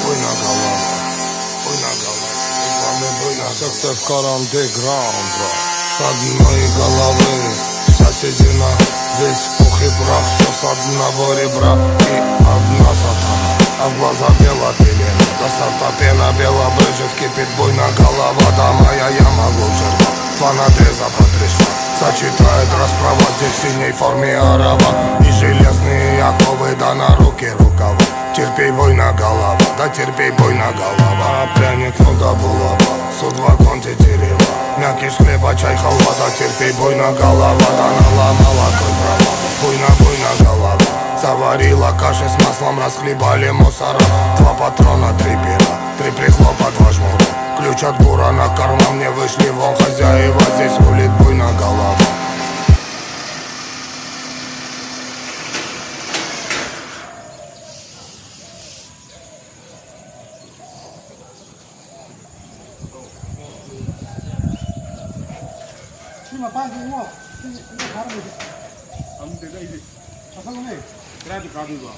Буйна голова. Все в кором деграунд, брат. С одной головы соседина, весь пух и прах. Все с одного ребра и одна сатана. А в глаза бела пелена, до старта пена бела брызжет, кипит буйна голова. Да моя я могу жертва, фанатеза пришла. Сочетает расправа, здесь в синей форме араба. И железные оковы, да на руки рукава. Терпей, буйна голова, да терпей, буйна голова. А пряник, ну да булава, судьба конти дерева. Мякиш хлеба, чай, халва, да терпей, буйна голова. Да наломала той права, буйна голова. Заварила каши с маслом, расхлебали мусора. 2 патрона, 3 пера, 3 прихлопа, 2 жмура. Ключ от бура на карман, мне вышли вон хозяева. Здесь рулит буйна голова. 이마 빠지고 이거 바로 아무 데가 이제 잠깐만요. 그래도 가지고 와.